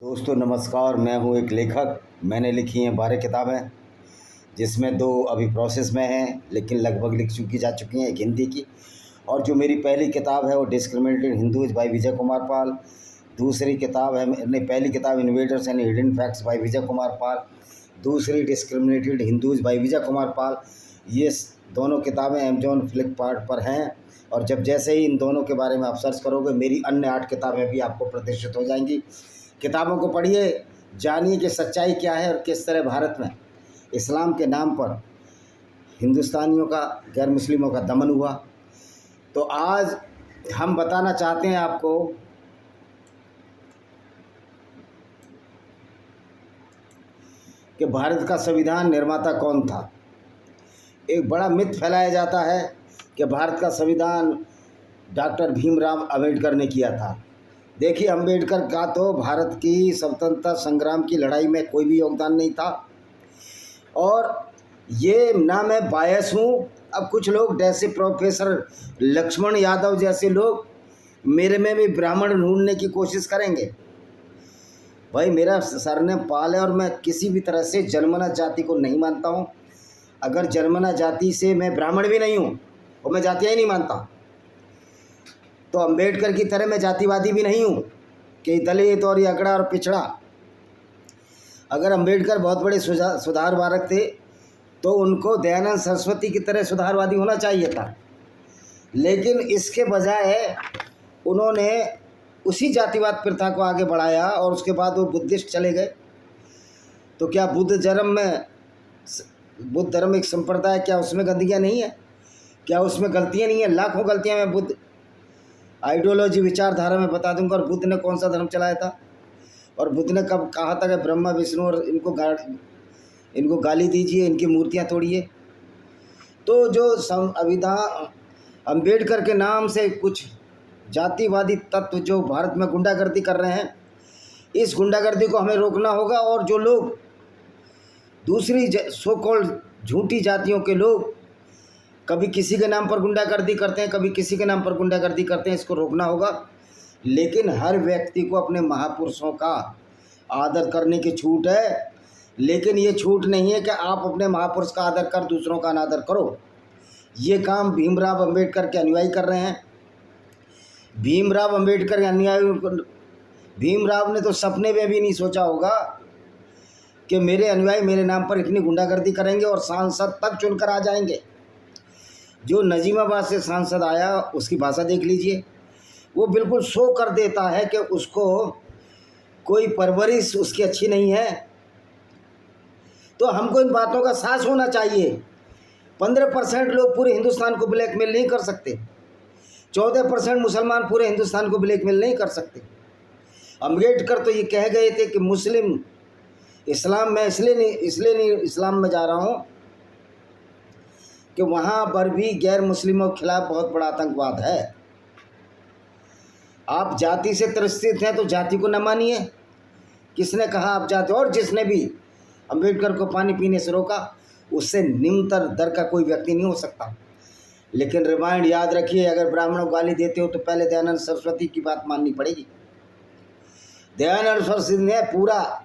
दोस्तों नमस्कार। मैं हूं एक लेखक। मैंने लिखी हैं 12 किताबें, जिसमें 2 अभी प्रोसेस में हैं, लेकिन लगभग लिख जा चुकी हैं। एक हिंदी की, और जो मेरी पहली किताब है वो डिस्क्रिमिनेटेड हिंदूज बाय विजय कुमार पाल। दूसरी किताब है, नहीं, पहली किताब invaders and hidden facts by Vijay Kumar Pal. दूसरी डिस्क्रिमिनेटेड हिंदूज बाय विजय कुमार पाल। ये दोनों किताबें अमेजॉन फ्लिपकार्ट पर हैं, और जब जैसे ही इन दोनों के बारे में आप सर्च करोगे, मेरी अन्य 8 किताबें भी आपको प्रदर्शित हो जाएंगी। किताबों को पढ़िए, जानिए कि सच्चाई क्या है और किस तरह भारत में इस्लाम के नाम पर हिंदुस्तानियों का, गैर मुस्लिमों का दमन हुआ। तो आज हम बताना चाहते हैं आपको कि भारत का संविधान निर्माता कौन था। एक बड़ा मिथ फैलाया जाता है कि भारत का संविधान डॉक्टर भीमराव अंबेडकर ने किया था। देखिए, अंबेडकर का तो भारत की स्वतंत्रता संग्राम की लड़ाई में कोई भी योगदान नहीं था, और ये ना मैं बायस हूँ। अब कुछ लोग जैसे प्रोफेसर लक्ष्मण यादव जैसे लोग मेरे में भी ब्राह्मण ढूंढने की कोशिश करेंगे। भाई, मेरा सरनेम पाल है और मैं किसी भी तरह से जन्मना जाति को नहीं मानता हूँ। अगर जन्मना जाति से मैं ब्राह्मण भी नहीं हूँ और मैं जातियाँ ही नहीं मानता, तो अंबेडकर की तरह मैं जातिवादी भी नहीं हूँ कि दलित और ये अगड़ा और पिछड़ा। अगर अंबेडकर बहुत बड़े सुधारवादक थे तो उनको दयानंद सरस्वती की तरह सुधारवादी होना चाहिए था, लेकिन इसके बजाय उन्होंने उसी जातिवाद प्रथा को आगे बढ़ाया, और उसके बाद वो बुद्धिस्ट चले गए। तो क्या बुद्ध धर्म एक संप्रदाय, क्या उसमें गंदगियाँ नहीं है? क्या उसमें गलतियाँ नहीं है? लाखों गलतियाँ मैं बुद्ध आइडियोलॉजी विचारधारा में बता दूंगा। और बुद्ध ने कौन सा धर्म चलाया था, और बुद्ध ने कब कहा था कि ब्रह्मा विष्णु और इनको गाली दीजिए, इनकी मूर्तियां तोड़िए। तो जो संविधान अंबेडकर के नाम से कुछ जातिवादी तत्व जो भारत में गुंडागर्दी कर रहे हैं, इस गुंडागर्दी को हमें रोकना होगा। और जो लोग दूसरी सो कॉल्ड झूठी जातियों के लोग कभी किसी के नाम पर गुंडागर्दी करते हैं, कभी किसी के नाम पर गुंडागर्दी करते हैं, इसको रोकना होगा। लेकिन हर व्यक्ति को अपने महापुरुषों का आदर करने की छूट है, लेकिन ये छूट नहीं है कि आप अपने महापुरुष का आदर कर दूसरों का अनादर करो। ये काम भीमराव अंबेडकर के अनुयायी कर रहे हैं। भीमराव अंबेडकर के अनुयायी, भीमराव ने तो सपने में भी नहीं सोचा होगा कि मेरे अनुयायी मेरे नाम पर इतनी गुंडागर्दी करेंगे और सांसद तक चुनकर आ जाएंगे। जो नजीमाबाद से सांसद आया, उसकी भाषा देख लीजिए। वो बिल्कुल शो कर देता है कि उसको कोई परवरिश उसकी अच्छी नहीं है। तो हमको इन बातों का साहस होना चाहिए। 15% लोग पूरे हिंदुस्तान को ब्लैकमेल नहीं कर सकते। 14% मुसलमान पूरे हिंदुस्तान को ब्लैकमेल नहीं कर सकते। अंबेडकर तो ये कह गए थे कि मुस्लिम इस्लाम में इसलिए नहीं इस्लाम में जा रहा हूँ कि वहाँ पर भी गैर मुस्लिमों के खिलाफ बहुत बड़ा आतंकवाद है। आप जाति से त्रसित हैं तो जाति को न मानिए। किसने कहा आप जाति? और जिसने भी अंबेडकर को पानी पीने से रोका, उससे निम्नतर दर का कोई व्यक्ति नहीं हो सकता। लेकिन रिमाइंड याद रखिए, अगर ब्राह्मणों को गाली देते हो तो पहले दयानंद सरस्वती की बात माननी पड़ेगी। दयानंद सरस्वती ने पूरा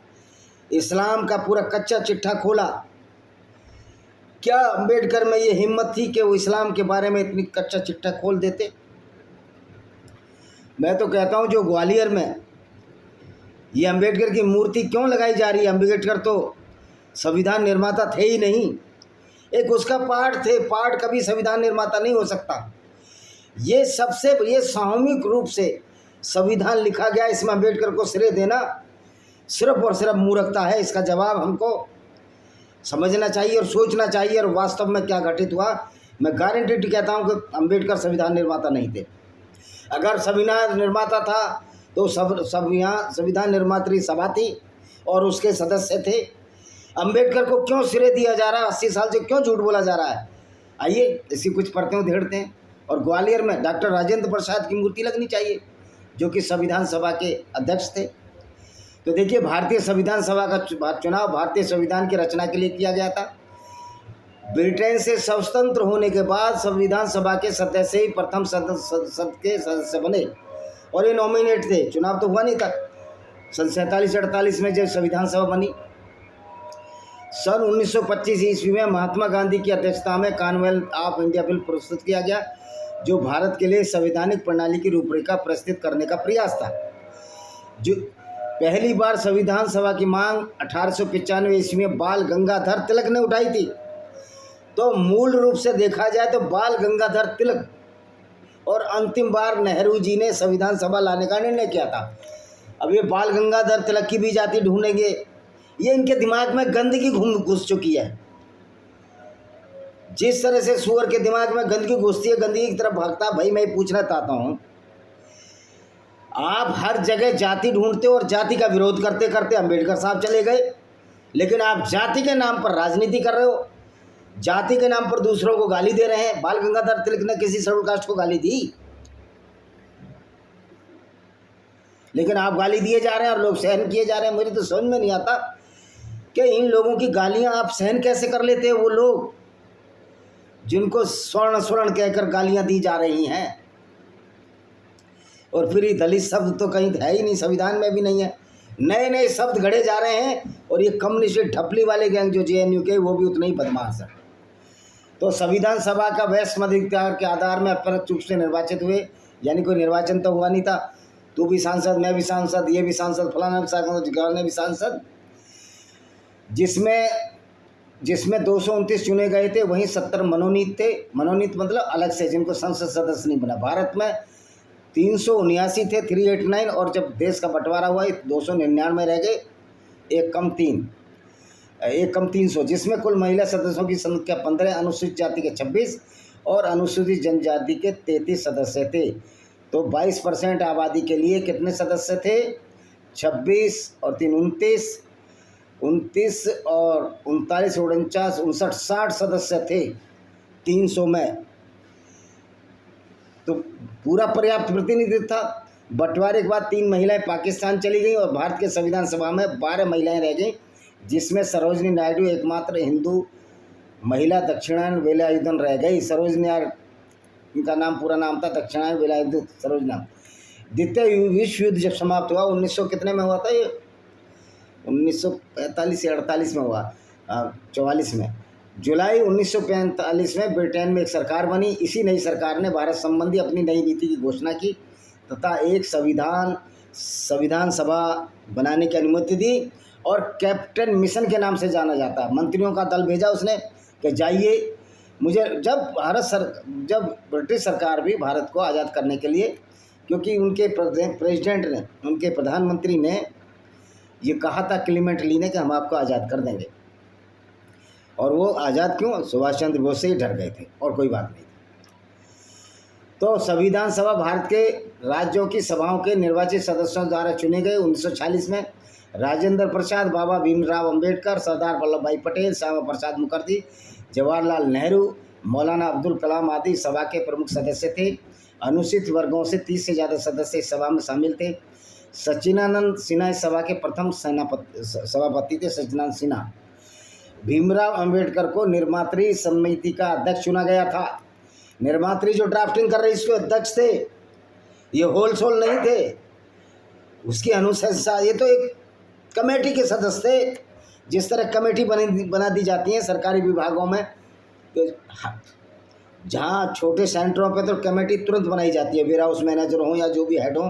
इस्लाम का पूरा कच्चा चिट्ठा खोला। क्या अंबेडकर में ये हिम्मत थी कि वो इस्लाम के बारे में इतनी कच्चा चिट्ठा खोल देते? मैं तो कहता हूँ, जो ग्वालियर में ये अंबेडकर की मूर्ति क्यों लगाई जा रही है? अंबेडकर तो संविधान निर्माता थे ही नहीं, एक उसका पार्ट थे। पार्ट कभी संविधान निर्माता नहीं हो सकता। ये सामूहिक रूप से संविधान लिखा गया, इसमें अंबेडकर को श्रेय देना सिर्फ और सिर्फ मूर्खता है। इसका जवाब हमको समझना चाहिए और सोचना चाहिए। और वास्तव में क्या घटित हुआ, मैं गारंटी कहता हूँ कि अंबेडकर संविधान निर्माता नहीं थे। अगर संविधान निर्माता था तो सब यहाँ संविधान निर्मात्री सभा थी और उसके सदस्य थे। अंबेडकर को क्यों श्रेय दिया जा रहा है? 80 साल से क्यों झूठ बोला जा रहा है? आइए इसकी कुछ परतें उधेड़ते हैं। और ग्वालियर में डॉक्टर राजेंद्र प्रसाद की मूर्ति लगनी चाहिए, जो कि संविधान सभा के अध्यक्ष थे। तो देखिए, भारतीय संविधान सभा का चुनाव भारतीय संविधान की रचना के लिए किया गया था। ब्रिटेन से स्वतंत्र होने के बाद संविधान सभा के सदस्य ही प्रथम सदस्य के सदस्य बने, और ये नॉमिनेट थे। चुनाव तो हुआ नहीं था। सन 47-48 में जब संविधान सभा बनी। सन 1925 ईस्वी में महात्मा गांधी की अध्यक्षता में कॉमनवेल्थ ऑफ इंडिया बिल प्रस्तुत किया गया, जो भारत के लिए संवैधानिक प्रणाली की रूपरेखा प्रस्तुत करने का प्रयास था। जो पहली बार संविधान सभा की मांग 1895 ईस्वी में बाल गंगाधर तिलक ने उठाई थी। तो मूल रूप से देखा जाए तो बाल गंगाधर तिलक और अंतिम बार नेहरू जी ने संविधान सभा लाने का निर्णय किया था। अब ये बाल गंगाधर तिलक की भी जाति ढूंढेंगे, ये इनके दिमाग में गंदगी घुस चुकी है। जिस तरह से सुअर के दिमाग में गंदगी घुसती है, गंदगी की तरफ भागता है। भाई मैं पूछना चाहता हूँ, आप हर जगह जाति ढूंढते हो और जाति का विरोध करते करते अम्बेडकर साहब चले गए, लेकिन आप जाति के नाम पर राजनीति कर रहे हो, जाति के नाम पर दूसरों को गाली दे रहे हैं। बाल गंगाधर तिलक ने किसी शेड्यूल कास्ट को गाली दी? लेकिन आप गाली दिए जा रहे हैं और लोग सहन किए जा रहे हैं। मुझे तो समझ में नहीं आता कि इन लोगों की गालियां आप सहन कैसे कर लेते हैं। वो लोग जिनको स्वर्ण स्वर्ण कहकर गालियां दी जा रही हैं, और फिर ये दलित शब्द तो कहीं है ही नहीं, संविधान में भी नहीं है। नए नए शब्द गढ़े जा रहे हैं, और ये कम्युनिस्ट ठपली वाले गैंग जो JNU के, वो भी उतने ही बदमाश है। तो संविधान सभा का वैश्विक मताधिकार के आधार में अप्रत्यक्ष रूप से निर्वाचित हुए, यानी कोई निर्वाचन तो हुआ नहीं था। तू भी सांसद, मैं भी सांसद, ये भी सांसद, फलाना भी सांसद, ढिकाना भी सांसद। जिसमें 229 चुने गए थे, वहीं 70 मनोनीत थे। मनोनीत मतलब अलग से, जिनको संसद सदस्य नहीं बना। भारत में 379 थे, 389, और जब देश का बंटवारा हुआ 299 रह गए, एक कम 300, जिसमें कुल महिला सदस्यों की संख्या 15, अनुसूचित जाति के 26 और अनुसूचित जनजाति के 33 सदस्य थे। तो 22% आबादी के लिए कितने सदस्य थे? 26 और 3 29 और 39 49 59 60 सदस्य थे 300 में। तो पूरा पर्याप्त प्रतिनिधित्व था। बंटवारे के बाद 3 महिलाएं पाकिस्तान चली गई और भारत के संविधान सभा में 12 महिलाएं रह गईं, जिसमें सरोजिनी नायडू एकमात्र हिंदू महिला दक्षिणायन वेलायुधन रह गई। सरोजिनी, इनका नाम पूरा नाम था दक्षिणायन वेलायुधन सरोजना। द्वितीय विश्व युद्ध जब समाप्त हुआ, 1900 कितने में हुआ था ये? 1945 या 48 में हुआ, 44 में। जुलाई 1945 में ब्रिटेन में एक सरकार बनी। इसी नई सरकार ने भारत संबंधी अपनी नई नीति की घोषणा की तथा एक संविधान सभा बनाने की अनुमति दी, और कैप्टन मिशन के नाम से जाना जाता है। मंत्रियों का दल भेजा उसने कि जाइए। जब ब्रिटिश सरकार भी भारत को आज़ाद करने के लिए, क्योंकि उनके प्रेसिडेंट ने, उनके प्रधानमंत्री ने ये कहा था क्लीमेंट ली ने कि हम आपको आज़ाद कर देंगे, और वो आज़ाद क्यों? सुभाष चंद्र बोस से ही डर गए थे, और कोई बात नहीं। तो संविधान सभा भारत के राज्यों की सभाओं के निर्वाचित सदस्यों द्वारा चुने गए। 1940 में राजेंद्र प्रसाद, बाबा भीमराव अंबेडकर, सरदार वल्लभ भाई पटेल, श्यामा प्रसाद मुखर्जी, जवाहरलाल नेहरू, मौलाना अब्दुल कलाम आदि सभा के प्रमुख सदस्य थे। अनुसूचित वर्गों से 30 से ज़्यादा सदस्य इस सभा में शामिल थे। सच्चिदानंद सिन्हा इस सभा के प्रथम सभापति थे। सच्चिदानंद सिन्हा। भीमराव अंबेडकर को निर्मात्री समिति का अध्यक्ष चुना गया था। निर्मात्री जो ड्राफ्टिंग कर रहे इसके अध्यक्ष थे, ये होलसोल नहीं थे। उसकी अनुशंसा, ये तो एक कमेटी के सदस्य थे। जिस तरह कमेटी बना दी जाती है सरकारी विभागों में, जहाँ छोटे सेंटरों पे तो कमेटी तुरंत बनाई जाती है, वेयर हाउस मैनेजर हो या जो भी हेड हो,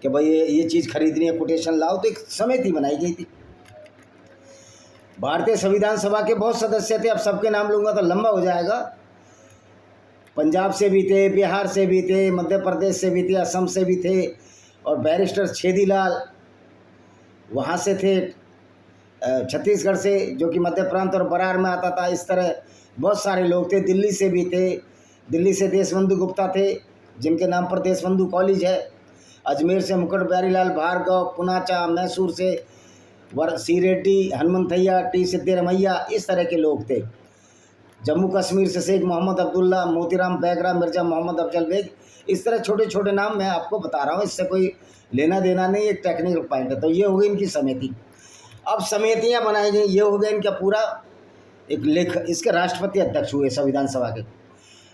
कि भाई ये चीज़ खरीदनी है, कोटेशन लाओ, तो एक समिति बनाई गई थी। भारतीय संविधान सभा के बहुत सदस्य थे। अब सबके नाम लूँगा तो लंबा हो जाएगा। पंजाब से भी थे, बिहार से भी थे, मध्य प्रदेश से भी थे, असम से भी थे, और बैरिस्टर छेदीलाल वहाँ से थे, छत्तीसगढ़ से, जो कि मध्य प्रांत और बरार में आता था। इस तरह बहुत सारे लोग थे। दिल्ली से भी थे। दिल्ली से देशबंधु गुप्ता थे, जिनके नाम पर देशबंधु कॉलेज है। अजमेर से मुकुट प्यारीलाल भार्गव, पुनाचा, मैसूर से सी रेड्डी, हनुमंतैया, टी सिद्धिरमैया, इस तरह के लोग थे। जम्मू कश्मीर से शेख मोहम्मद अब्दुल्ला, मोतीराम बैगरा, मिर्ज़ा मोहम्मद अफजल बेग, इस तरह छोटे छोटे नाम मैं आपको बता रहा हूँ। इससे कोई लेना देना नहीं, एक टेक्निकल पॉइंट है। तो ये हो गई इनकी समिति। अब समितियाँ बनाई गई, ये हो गया इनका पूरा एक लेख। इसके राष्ट्रपति अध्यक्ष हुए संविधान सभा के।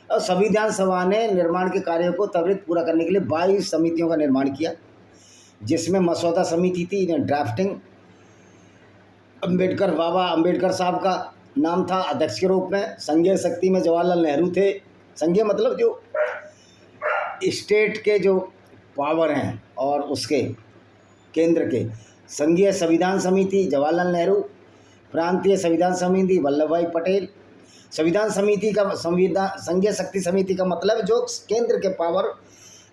और संविधान सभा ने निर्माण के कार्यों को त्वरित पूरा करने के लिए 22 समितियों का निर्माण किया, जिसमें मसौदा समिति थी, ड्राफ्टिंग बाबा अम्बेडकर साहब का नाम था अध्यक्ष के रूप में। संघीय शक्ति में जवाहरलाल नेहरू थे। संघीय मतलब जो स्टेट के जो पावर हैं और उसके केंद्र के। संघीय संविधान समिति जवाहरलाल नेहरू, प्रांतीय संविधान समिति वल्लभ भाई पटेल। संविधान समिति का संघीय शक्ति समिति का मतलब जो केंद्र के पावर,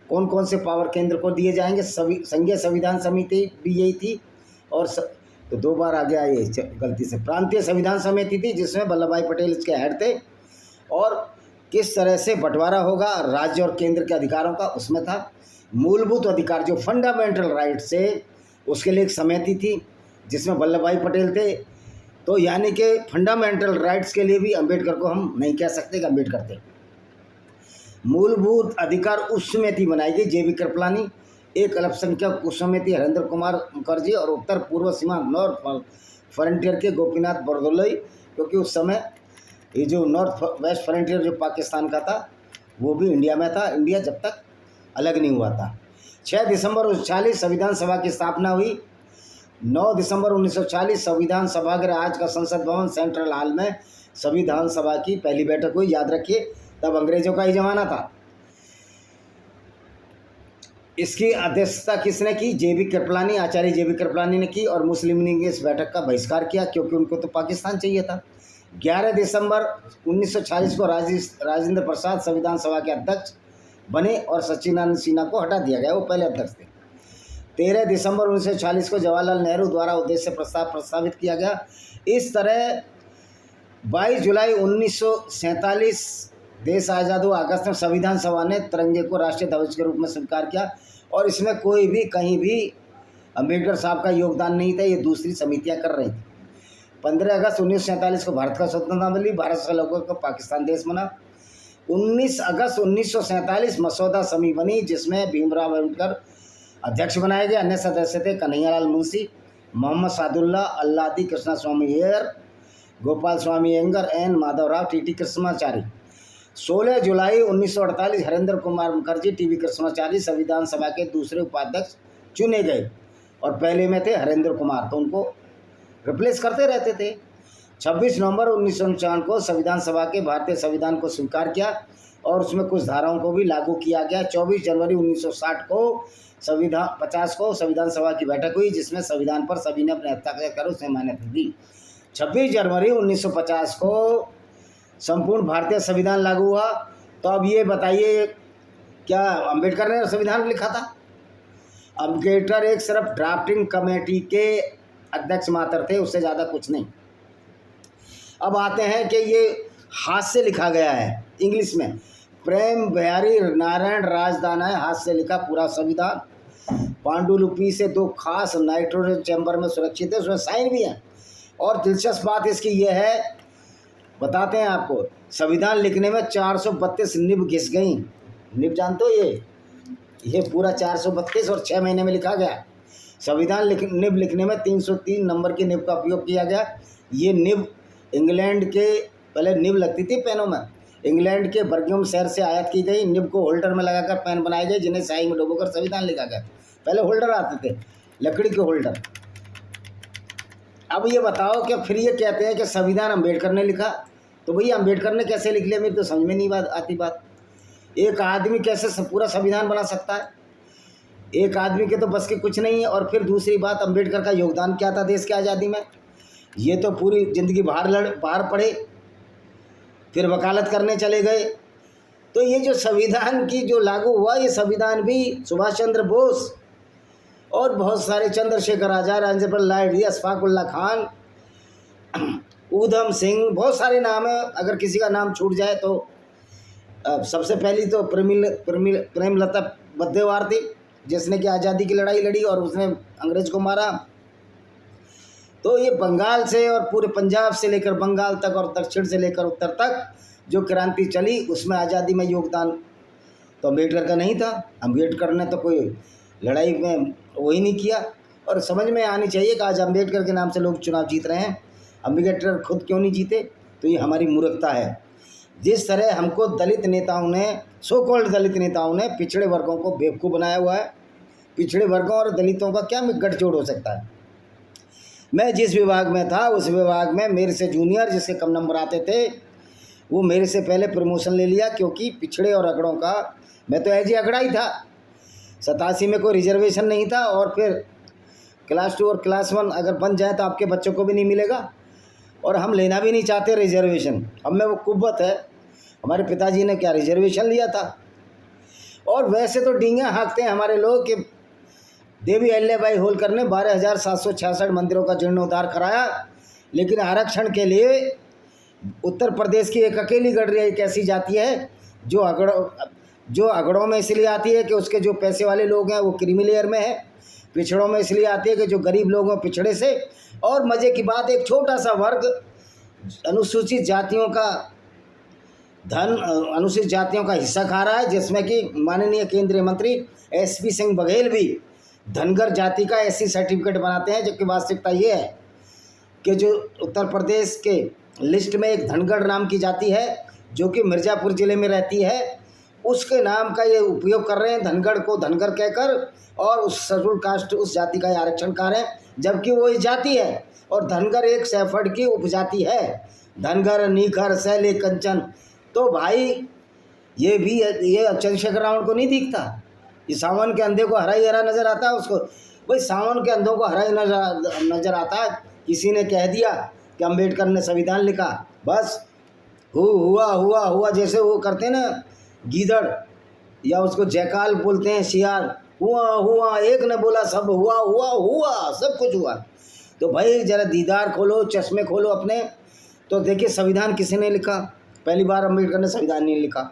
कौन कौन से पावर केंद्र को दिए जाएंगे, संघीय संविधान समिति भी यही थी। और तो 2 बार आ गया ये गलती से। प्रांतीय संविधान समिति थी जिसमें वल्लभ भाई पटेल इसके हेड थे, और किस तरह से बंटवारा होगा राज्य और केंद्र के अधिकारों का उसमें था। मूलभूत अधिकार जो फंडामेंटल राइट से, उसके लिए एक समिति थी जिसमें वल्लभ भाई पटेल थे। तो यानी कि फंडामेंटल राइट्स के लिए भी अम्बेडकर को हम नहीं कह सकते कि अम्बेडकर थे। मूलभूत अधिकार उस समिति बनाई गई जे बी कृपलानी, एक अल्पसंख्यक उस समिति हरेंद्र कुमार मुखर्जी, और उत्तर पूर्व सीमा नॉर्थ फ्रंटियर के गोपीनाथ बरदोलई, क्योंकि उस समय ये जो नॉर्थ वेस्ट फ्रंटियर जो पाकिस्तान का था वो भी इंडिया में था, इंडिया जब तक अलग नहीं हुआ था। 6 दिसंबर 1940 संविधान सभा की स्थापना हुई। 9 दिसंबर 1940 संविधान सभागृह, आज का संसद भवन, सेंट्रल हॉल में संविधान सभा की पहली बैठक हुई। याद रखिए तब अंग्रेजों का ही जमाना था। इसकी अध्यक्षता किसने की? जे बी कृपलानी, आचार्य जे बी कृपलानी ने की, और मुस्लिम लीग ने इस बैठक का बहिष्कार किया क्योंकि उनको तो पाकिस्तान चाहिए था। 11 दिसंबर 1940 को राजेंद्र प्रसाद संविधान सभा के अध्यक्ष बने और सच्चिदानंद सिन्हा को हटा दिया गया, वो पहले अध्यक्ष थे। 13 दिसंबर 1940 को जवाहरलाल नेहरू द्वारा उद्देश्य प्रस्ताव प्रस्तावित किया गया। इस तरह 22 जुलाई 1947 देश आज़ाद हुआ। अगस्त में संविधान सभा ने तिरंगे को राष्ट्रीय ध्वज के रूप में स्वीकार किया, और इसमें कोई भी कहीं भी अम्बेडकर साहब का योगदान नहीं था, ये दूसरी समितियां कर रही थी। 15 अगस्त 1947 को भारत का स्वतंत्रता मिली, भारत से अलग होकर पाकिस्तान देश बना। 19 अगस्त 1947 मसौदा समिति बनी जिसमें भीमराव अम्बेडकर अध्यक्ष बनाए गए। अन्य सदस्य थे कन्हैयालाल मुंशी, मोहम्मद सादुल्ला, अल्लादी कृष्णा स्वामी अय्यर, गोपाल स्वामी अयंगर, एन माधवराव, टी कृष्णाचारी। 16 जुलाई 1948 हरेंद्र कुमार मुखर्जी, टी कृष्णाचारी संविधान सभा के दूसरे उपाध्यक्ष चुने गए, और पहले में थे हरेंद्र कुमार, तो उनको रिप्लेस करते रहते थे। 26 नवंबर 1959 को संविधान सभा के भारतीय संविधान को स्वीकार किया और उसमें कुछ धाराओं को भी लागू किया गया। 24 जनवरी 1960 को 50 को संविधान सभा की बैठक हुई जिसमें संविधान पर सभी ने अपने हस्ताक्षर कर उसे मान्यता दी। 26 जनवरी 1950 को संपूर्ण भारतीय संविधान लागू हुआ। तो अब ये बताइए, क्या अम्बेडकर ने संविधान लिखा था? अम्बेडकर एक सिर्फ ड्राफ्टिंग कमेटी के अध्यक्ष मात्र थे, उससे ज़्यादा कुछ नहीं। अब आते हैं कि ये हाथ से लिखा गया है इंग्लिश में। प्रेम बिहारी नारायण राजदान है, हाथ से लिखा पूरा संविधान। पांडुलिपि से 2 खास नाइट्रोजन चैम्बर में सुरक्षित है, उसमें साइन भी है। और दिलचस्प बात इसकी यह है, बताते हैं आपको, संविधान लिखने में 432 निब घिस गई। निब जानते हो? ये पूरा 432 और 6 महीने में लिखा गया। संविधान निब लिखने में 303 नंबर की निब का उपयोग किया गया। ये निब इंग्लैंड के, पहले निब लगती थी पेनों में, इंग्लैंड के बर्मिंघम शहर से आयात की गई। निब को होल्डर में लगाकर पेन बनाए गए जिन्हें स्याही में डुबोकर संविधान लिखा गया। पहले होल्डर आते थे, लकड़ी के होल्डर। अब ये बताओ कि फिर ये कहते हैं कि संविधान अम्बेडकर ने लिखा, तो भैया अम्बेडकर ने कैसे लिख लिया? मेरी तो समझ में नहीं आती बात। एक आदमी कैसे पूरा संविधान बना सकता है? एक आदमी के तो बस की कुछ नहीं है। और फिर दूसरी बात, अम्बेडकर का योगदान क्या था देश की आज़ादी में? ये तो पूरी ज़िंदगी बाहर पढ़े, फिर वकालत करने चले गए। तो ये जो संविधान की जो लागू हुआ, ये संविधान भी सुभाष चंद्र बोस और बहुत सारे, चंद्रशेखर आज़ाद, राजेंद्र लाहिड़ी, अशफाक उल्लाह खान, ऊधम सिंह, बहुत सारे नाम है। अगर किसी का नाम छूट जाए तो सबसे पहली तो प्रेमलता बद्देवार थी जिसने कि आज़ादी की लड़ाई लड़ी और उसने अंग्रेज को मारा। तो ये बंगाल से और पूरे पंजाब से लेकर बंगाल तक और दक्षिण से लेकर उत्तर तक जो क्रांति चली, उसमें आज़ादी में योगदान तो अम्बेडकर का नहीं था। अम्बेडकर ने तो कोई लड़ाई में वही नहीं किया। और समझ में आनी चाहिए कि आज अम्बेडकर के नाम से लोग चुनाव जीत रहे हैं, अम्बेडकर खुद क्यों नहीं जीते? तो ये हमारी मूर्खता है। जिस तरह हमको दलित नेताओं ने, सो कॉल्ड दलित नेताओं ने पिछड़े वर्गों को बेवकूफ़ बनाया हुआ है, पिछड़े वर्गों और दलितों का क्या गठजोड़ हो सकता है। मैं जिस विभाग में था उस विभाग में मेरे से जूनियर जिसके कम नंबर आते थे वो मेरे से पहले प्रमोशन ले लिया, क्योंकि पिछड़े और अगड़ों का मैं तो एज अगड़ा ही था। 87 में कोई रिजर्वेशन नहीं था, और फिर क्लास 2 और क्लास 1 अगर बन जाए तो आपके बच्चों को भी नहीं मिलेगा, और हम लेना भी नहीं चाहते रिजर्वेशन। हम में वो कुव्वत है, हमारे पिताजी ने क्या रिजर्वेशन लिया था। और वैसे तो डींगे हाँकते हैं हमारे लोग कि देवी अहिल्याबाई होलकर ने 12,766 मंदिरों का जीर्णोद्धार कराया, लेकिन आरक्षण के लिए उत्तर प्रदेश की एक अकेली गढ़ एक ऐसी जाति है जो अगड़ों में इसलिए आती है कि उसके जो पैसे वाले लोग हैं वो क्रीमी लेयर में है, पिछड़ों में इसलिए आती है कि जो गरीब लोग हैं पिछड़े से, और मज़े की बात एक छोटा सा वर्ग अनुसूचित जातियों का धन, अनुसूचित जातियों का हिस्सा खा रहा है, जिसमें कि माननीय केंद्रीय मंत्री SP सिंह बघेल भी धनगर जाति का SC सर्टिफिकेट बनाते हैं। जबकि वास्तविकता ये है कि जो उत्तर प्रदेश के लिस्ट में एक धनगढ़ नाम की जाति है जो कि मिर्ज़ापुर ज़िले में रहती है, उसके नाम का ये उपयोग कर रहे हैं, धनगढ़ को धनगर कहकर, और उस शेड्यूल कास्ट उस जाति का आरक्षण कर रहे हैं, जबकि वो इस जाति है। और धनगर एक सैफर्ड की उपजाति है, धनगर, नीखर, सैले, कंचन। तो भाई ये चंद्रशेखर रावण को नहीं दिखता, ये सावन के अंधे को हरा ही हरा नज़र आता है उसको। भाई सावन के अंधों को हरा ही नज़र आता है। किसी ने कह दिया कि अम्बेडकर ने संविधान लिखा, बस हुआ जैसे वो करते ना गीदड़, या उसको जयकाल बोलते हैं सियार, हुआ एक ने बोला सब हुआ सब कुछ हुआ। तो भाई ज़रा दीदार खोलो, चश्मे खोलो अपने, तो देखिए संविधान किसी ने लिखा। पहली बार अम्बेडकर ने संविधान नहीं लिखा,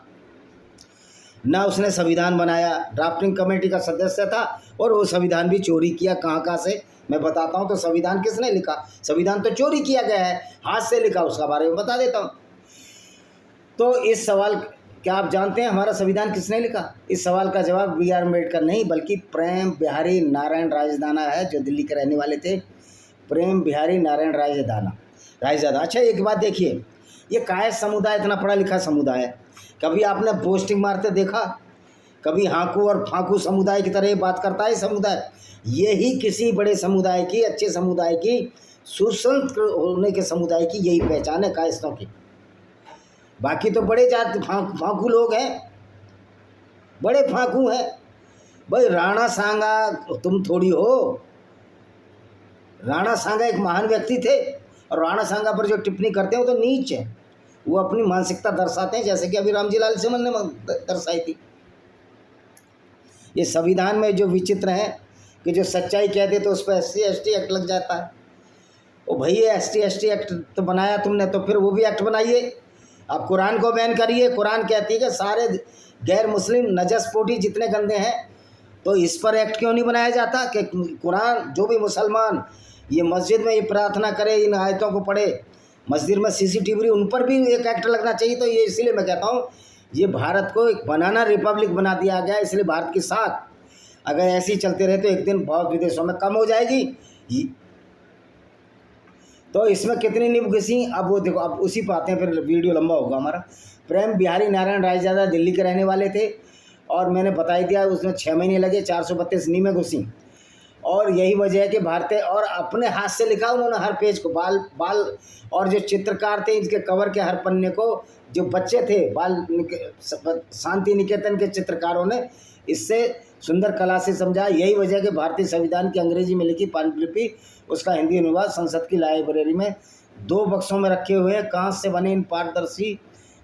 ना उसने संविधान बनाया, ड्राफ्टिंग कमेटी का सदस्य था, और वो संविधान भी चोरी किया। कहाँ से मैं बताता हूँ। तो संविधान किसने लिखा? संविधान तो चोरी किया गया है, हाथ से लिखा, उसका बारे में बता देता हूँ। तो इस सवाल क्या आप जानते हैं हमारा संविधान किसने लिखा? इस सवाल का जवाब BR अम्बेडकर नहीं बल्कि प्रेम बिहारी नारायण राजदाना है, जो दिल्ली के रहने वाले थे। प्रेम बिहारी नारायण राजदाना। अच्छा एक बात देखिए, ये कायस्थ समुदाय इतना पढ़ा लिखा समुदाय है, कभी आपने पोस्टिंग मारते देखा? कभी हाँकू और फांकू समुदाय की तरह बात करता है समुदाय? यही किसी बड़े समुदाय की, अच्छे समुदाय की, सुसंस्कृत होने के समुदाय की यही पहचान है कायस्थों की। बाकी तो बड़े जात फांकू लोग हैं, बड़े फांकू हैं। भाई राणा सांगा तुम थोड़ी हो। राणा सांगा एक महान व्यक्ति थे, और राणा सांगा पर जो टिप्पणी करते हैं वो तो नीच है, वो अपनी मानसिकता दर्शाते हैं, जैसे कि अभी रामजी लाल सिमन ने दर्शाई थी। ये संविधान में जो विचित्र है कि जो सच्चाई कहते तो उस पर SC/ST एक्ट लग जाता है। ओ भाई ये SC/ST एक्ट तो बनाया तुमने, तो फिर वो भी एक्ट बनाइए। आप कुरान को बैन करिए। कुरान कहती है कि सारे गैर मुस्लिम नजसपोटी जितने गंदे हैं, तो इस पर एक्ट क्यों नहीं बनाया जाता कि कुरान जो भी मुसलमान ये मस्जिद में ये प्रार्थना करे, इन आयतों को पढ़े, मस्जिद में CCTV, उन पर भी एक एक्ट लगना चाहिए। तो ये इसलिए मैं कहता हूँ ये भारत को एक बनाना रिपब्लिक बना दिया गया, इसलिए भारत की साख अगर ऐसे ही चलते रहे तो एक दिन बहुत विदेशों में कम हो जाएगी। तो इसमें कितनी नींव घिसी, अब वो देखो, अब उसी पर आते हैं, फिर वीडियो लंबा होगा हमारा। प्रेम बिहारी नारायण रायजादा दिल्ली के रहने वाले थे, और मैंने बता दिया उसमें 6 महीने लगे, 432 नींवें घुसी। और यही वजह है कि भारतीय, और अपने हाथ से लिखा उन्होंने हर पेज को, बाल और जो चित्रकार थे इनके कवर के हर पन्ने को, जो बच्चे थे शांति निकेतन के चित्रकारों ने इससे सुंदर कला से समझा। यही वजह है कि भारतीय संविधान की अंग्रेजी में लिखी पांडुलिपि, उसका हिंदी अनुवाद संसद की लाइब्रेरी में 2 बक्सों में रखे हुए हैं। कांच से बने इन पारदर्शी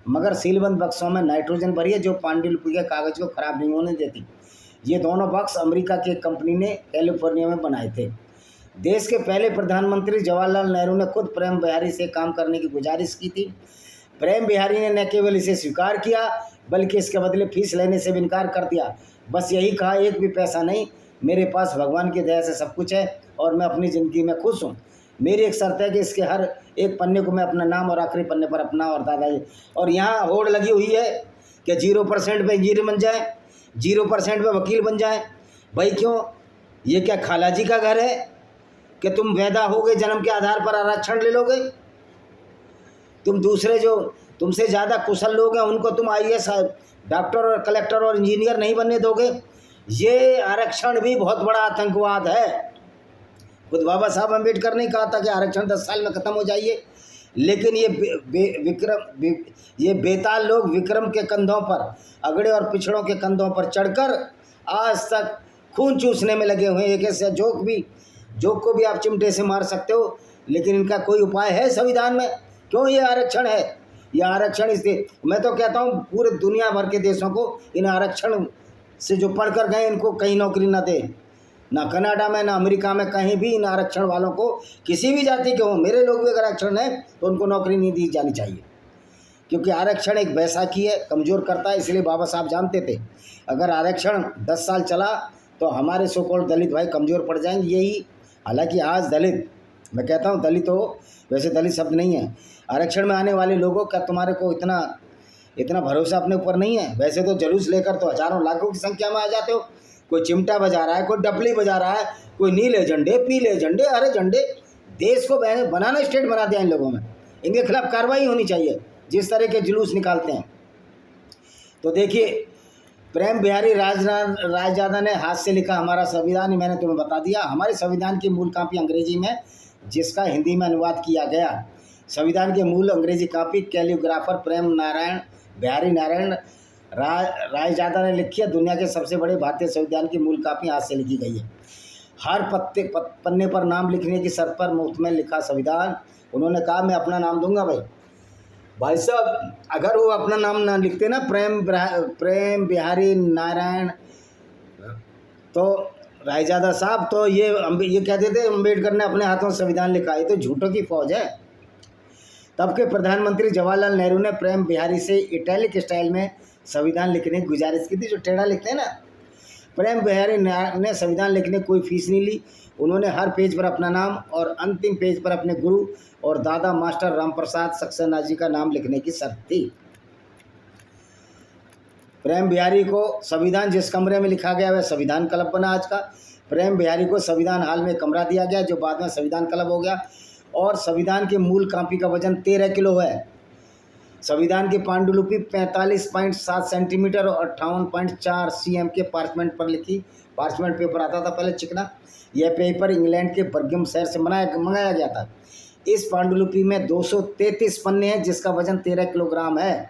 मगर सीलबंद बक्सों में नाइट्रोजन भरी है, जो पांडुलिपि के कागज को खराब नहीं होने देती। ये दोनों बक्स अमेरिका की एक कंपनी ने कैलिफोर्निया में बनाए थे। देश के पहले प्रधानमंत्री जवाहरलाल नेहरू ने खुद प्रेम बिहारी से काम करने की गुजारिश की थी। प्रेम बिहारी ने न केवल इसे स्वीकार किया बल्कि इसके बदले फीस लेने से भी इनकार कर दिया। बस यही कहा, एक भी पैसा नहीं, मेरे पास भगवान की दया से सब कुछ है और मैं अपनी ज़िंदगी में खुश हूँ। मेरी एक शर्त है कि इसके हर एक पन्ने को मैं अपना नाम और आखिरी पन्ने पर अपना और दादाजी, और यहाँ होड़ लगी हुई है कि 0% पे इंजीनियर बन जाए, 0% पे वकील बन जाए। भाई क्यों? ये क्या खाला जी का घर है कि तुम वैदा हो गए जन्म के आधार पर आरक्षण ले लोगे? तुम दूसरे जो तुमसे ज़्यादा कुशल लोग हैं उनको तुम IAS, डॉक्टर और कलेक्टर और इंजीनियर नहीं बनने दोगे? ये आरक्षण भी बहुत बड़ा आतंकवाद है। खुद बाबा साहब अम्बेडकर ने कहा था कि आरक्षण 10 साल में ख़त्म हो जाइए, लेकिन ये बेताल लोग विक्रम के कंधों पर, अगड़े और पिछड़ों के कंधों पर चढ़कर आज तक खून चूसने में लगे हुए हैं। एक ऐसे जोक को भी आप चिमटे से मार सकते हो, लेकिन इनका कोई उपाय है संविधान में? क्यों ये आरक्षण है? यह आरक्षण इसलिए, मैं तो कहता हूँ पूरे दुनिया भर के देशों को इन आरक्षण से जो पढ़ कर गए इनको कहीं नौकरी ना दे, ना कनाडा में ना अमेरिका में, कहीं भी इन आरक्षण वालों को, किसी भी जाति के हों, मेरे लोग भी अगर आरक्षण है तो उनको नौकरी नहीं दी जानी चाहिए, क्योंकि आरक्षण एक बैसाखी है, कमज़ोर करता है। इसलिए बाबा साहब जानते थे अगर आरक्षण 10 साल चला तो हमारे सो कॉल्ड दलित भाई कमज़ोर पड़ जाएंगे। यही, हालांकि आज दलित, मैं कहता हूँ दलित हो, वैसे दलित शब्द नहीं है, आरक्षण में आने वाले लोगों का तुम्हारे को इतना भरोसा अपने ऊपर नहीं है। वैसे तो जुलूस लेकर तो हज़ारों लाखों की संख्या में आ जाते हो, कोई चिमटा बजा रहा है, कोई डपली बजा रहा है, कोई नीले झंडे, पीले झंडे, हरे झंडे। देश को बनाना स्टेट बना दिया इन लोगों में। इनके खिलाफ कार्रवाई होनी चाहिए जिस तरह के जुलूस निकालते हैं। तो देखिए, प्रेम बिहारी रायजादा ने हाथ से लिखा हमारा संविधान, मैंने तुम्हें बता दिया। हमारे संविधान की मूल कापी अंग्रेजी में, जिसका हिंदी में अनुवाद किया गया। संविधान की मूल अंग्रेजी कापी कैलियोग्राफर प्रेम बिहारी नारायण रायजादा ने लिखी है। दुनिया के सबसे बड़े भारतीय संविधान की मूल कापी हाथ से लिखी गई है। हर पन्ने पर नाम लिखने की शर्त पर मुफ्त में लिखा संविधान। उन्होंने कहा मैं अपना नाम दूंगा। भाई साहब, अगर वो अपना नाम ना लिखते ना प्रेम बिहारी नारायण तो रायजादा साहब, तो ये कहते थे अम्बेडकर ने अपने हाथों संविधान लिखा। ये तो झूठों की फौज है। तब के प्रधानमंत्री जवाहरलाल नेहरू ने प्रेम बिहारी से इटैलिक स्टाइल में संविधान लिखने की गुजारिश की थी, जो टेढ़ा लिखते हैं ना। प्रेम बिहारी ने संविधान लिखने की कोई फीस नहीं ली। उन्होंने हर पेज पर अपना नाम और अंतिम पेज पर अपने गुरु और दादा मास्टर रामप्रसाद सक्सेना जी का नाम लिखने की शर्त थी। प्रेम बिहारी को संविधान जिस कमरे में लिखा गया वह संविधान क्लब बना आज का। प्रेम बिहारी को संविधान हाल में कमरा दिया गया, जो बाद में संविधान क्लब हो गया। और संविधान की मूल कापी का वजन 13 किलो है। संविधान की पांडुलिपि 45.7 सेंटीमीटर और 58.4 cm के पार्चमेंट पर लिखी। पार्चमेंट पेपर आता था पहले, चिकना। यह पेपर इंग्लैंड के बर्गिम शहर से मंगाया गया था। इस पांडुलिपि में 233 पन्ने हैं, जिसका वजन 13 किलोग्राम है।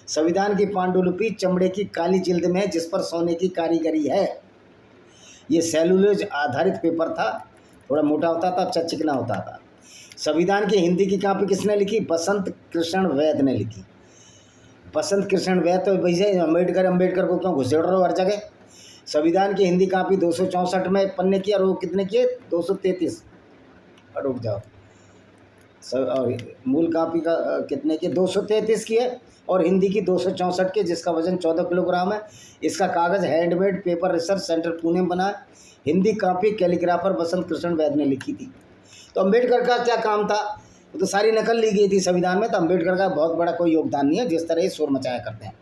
संविधान की पांडुलिपि चमड़े की काली जिल्द में है, जिस पर सोने की कारीगरी है। ये सेलुलोज आधारित पेपर था, थोड़ा मोटा होता था, अच्छा चिकना होता था। संविधान की हिंदी की कापी किसने लिखी? बसंत कृष्ण वैद ने लिखी। बसंत कृष्ण वैद तो भैया अम्बेडकर को क्यों घुसेड़ रहे हो हर जगह। संविधान की हिंदी कापी 264 में पन्ने की, और वो कितने की है? 233। रुक जाओ, और मूल कापी का कितने की? 233 की है, और हिंदी की 264 की, जिसका वजन 14 किलोग्राम है। इसका कागज़ handmade paper research centre Pune में बना है। हिंदी कापी कैलीग्राफर बसंत कृष्ण वैद ने लिखी थी। तो अम्बेडकर का क्या काम था? वो तो सारी नकल ली गई थी संविधान में, तो अम्बेडकर का बहुत बड़ा कोई योगदान नहीं है, जिस तरह ये शोर मचाया करते हैं।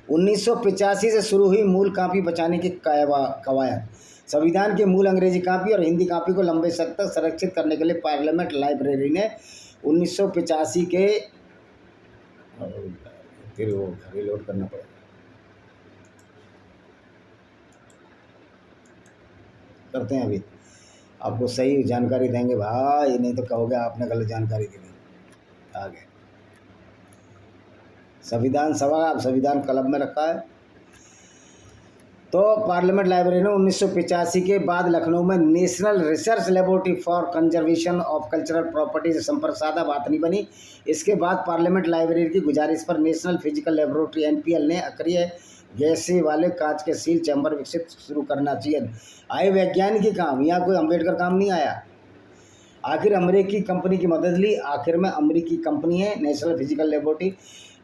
1985 से शुरू हुई मूल कापी बचाने की कवायद। संविधान की मूल अंग्रेजी कापी और हिंदी कापी को लंबे समय तक संरक्षित करने के लिए पार्लियामेंट लाइब्रेरी ने 1985 के, फिर वो रिलोड करना पड़ेगा, करते हैं अभी, आपको सही जानकारी देंगे भाई, नहीं तो कहोगे आपने गलत जानकारी दी। आगे संविधान सभा, आप संविधान क्लब में रखा है। तो पार्लियामेंट लाइब्रेरी ने 1985 के बाद लखनऊ में national research laboratory for conservation of cultural properties संप्रसादा बात नहीं बनी। इसके बाद पार्लियामेंट लाइब्रेरी की गुजारिश पर नेशनल फिजिकल लेबोरेटरी NPL ने अक्रिय गैसे वाले कांच के सील चैम्बर विकसित शुरू करना चाहिए। आए वैज्ञानिक काम, यहाँ कोई अम्बेडकर काम नहीं आया। आखिर अमेरिकी कंपनी की मदद ली। आखिर में अमेरिकी कंपनी है नेशनल फिजिकल लेबोरेटरी।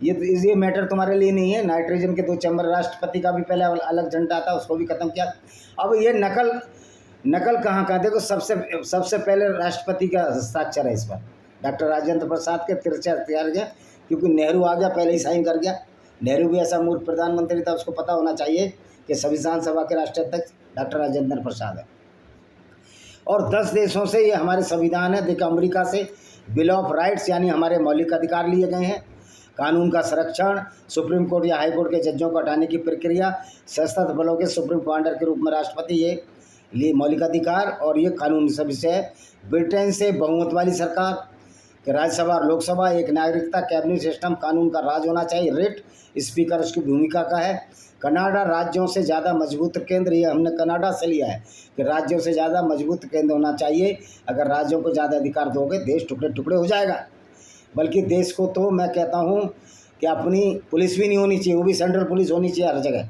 ये मैटर तुम्हारे लिए नहीं है। नाइट्रोजन के 2 चैम्बर, राष्ट्रपति का भी पहले अलग झंडा था, उसको भी खत्म किया। अब ये नकल कहाँ का? देखो, सबसे पहले राष्ट्रपति का हस्ताक्षर है इस पर, डॉक्टर राजेंद्र प्रसाद के तिरछा हथियार गया, क्योंकि नेहरू आ गया, पहले ही साइन कर गया। नेहरू भी ऐसा मूर्ख प्रधानमंत्री था, उसको पता होना चाहिए कि संविधान सभा के राष्ट्रीय अध्यक्ष डॉक्टर राजेंद्र प्रसाद है। और 10 देशों से ये हमारे संविधान है। देखो, अमेरिका से बिल ऑफ राइट्स यानी हमारे मौलिक अधिकार लिए गए हैं। कानून का संरक्षण, सुप्रीम कोर्ट या हाई कोर्ट के जजों को हटाने की प्रक्रिया, सशस्त्र बलों के सुप्रीम कमांडर के रूप में राष्ट्रपति, ये मौलिक अधिकार और ये कानून सब विषय है। ब्रिटेन से बहुमत वाली सरकार कि राज्यसभा और लोकसभा, एक नागरिकता, कैबिनेट सिस्टम, कानून का राज होना चाहिए, रिट, स्पीकर उसकी भूमिका का है। कनाडा, राज्यों से ज़्यादा मजबूत केंद्र, ये हमने कनाडा से लिया है कि राज्यों से ज़्यादा मजबूत केंद्र होना चाहिए। अगर राज्यों को ज़्यादा अधिकार दोगे देश टुकड़े टुकड़े हो जाएगा। बल्कि देश को तो मैं कहता हूँ कि अपनी पुलिस भी नहीं होनी चाहिए, वो भी सेंट्रल पुलिस होनी चाहिए हर जगह।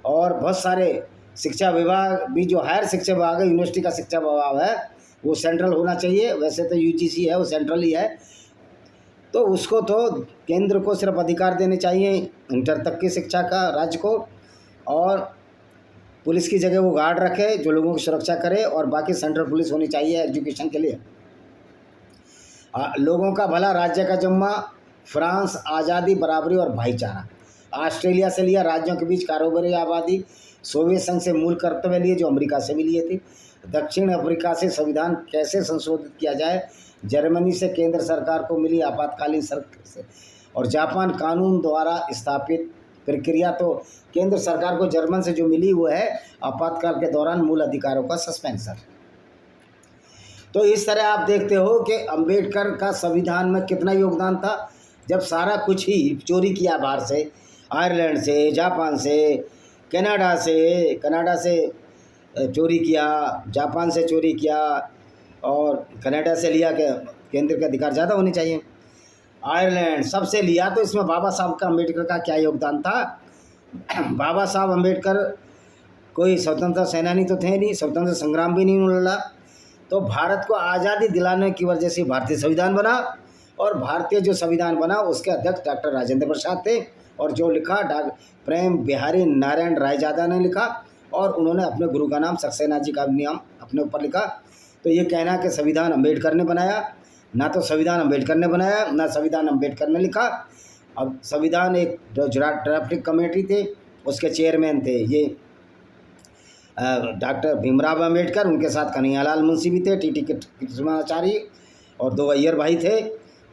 और बहुत सारे शिक्षा विभाग भी, जो हायर शिक्षा विभाग है, यूनिवर्सिटी का शिक्षा विभाग है, वो सेंट्रल होना चाहिए। वैसे तो यूजीसी है, वो सेंट्रल ही है, तो उसको तो केंद्र को सिर्फ अधिकार देने चाहिए इंटर तक की शिक्षा का राज्य को, और पुलिस की जगह वो गार्ड रखे जो लोगों की सुरक्षा करे, और बाकी सेंट्रल पुलिस होनी चाहिए एजुकेशन के लिए। लोगों का भला, राज्य का जिम्मा, फ्रांस, आज़ादी, बराबरी और भाईचारा। ऑस्ट्रेलिया से लिया, राज्यों के बीच कारोबारी आबादी। सोवियत संघ से मूल कर्तव्य लिए जो अमेरिका से भी लिए थे। दक्षिण अफ्रीका से संविधान कैसे संशोधित किया जाए, जर्मनी से केंद्र सरकार को मिली आपातकालीन से, और जापान कानून द्वारा स्थापित प्रक्रिया, तो केंद्र सरकार को जर्मन से जो मिली वो है आपातकाल के दौरान मूल अधिकारों का सस्पेंशन। तो इस तरह आप देखते हो कि अंबेडकर का संविधान में कितना योगदान था, जब सारा कुछ ही चोरी किया बाहर से, आयरलैंड से, जापान से, कनाडा से चोरी किया, जापान से चोरी किया, और कनाडा से लिया कि केंद्र के अधिकार ज़्यादा होने चाहिए, आयरलैंड सबसे लिया। तो इसमें बाबा साहब का, अम्बेडकर का क्या योगदान था? बाबा साहब अम्बेडकर कोई स्वतंत्रता सेनानी तो थे नहीं, स्वतंत्र संग्राम भी नहीं लड़ा, तो भारत को आज़ादी दिलाने की वजह से भारतीय संविधान बना, और भारतीय जो संविधान बना उसके अध्यक्ष डॉक्टर राजेंद्र प्रसाद थे, और जो लिखा प्रेम बिहारी नारायण रायजादा ने लिखा, और उन्होंने अपने गुरु का नाम सक्सेना जी का नाम अपने ऊपर लिखा। तो ये कहना कि संविधान अम्बेडकर ने बनाया, ना तो संविधान अम्बेडकर ने बनाया, ना संविधान अम्बेडकर ने लिखा। अब संविधान एक जो ड्राफ्टिंग कमेटी थे उसके चेयरमैन थे ये डॉक्टर भीमराव अम्बेडकर, उनके साथ कन्हैयालाल मुंशी भी थे, टी कृष्णाचार्य, और 2 अय्यर भाई थे।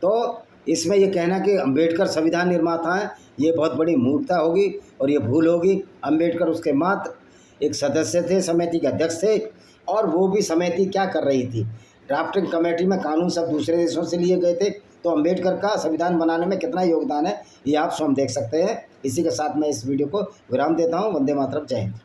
तो इसमें ये कहना कि अम्बेडकर संविधान निर्माता हैं, ये बहुत बड़ी मूर्खता होगी और ये भूल होगी। अम्बेडकर उसके मात्र एक सदस्य थे, समिति के अध्यक्ष थे, और वो भी समिति क्या कर रही थी, ड्राफ्टिंग कमेटी में कानून सब दूसरे देशों से लिए गए थे। तो अम्बेडकर का संविधान बनाने में कितना योगदान है ये आप स्वयं देख सकते हैं। इसी के साथ मैं इस वीडियो को विराम देता हूँ। वंदे मातरम, जय हिंद।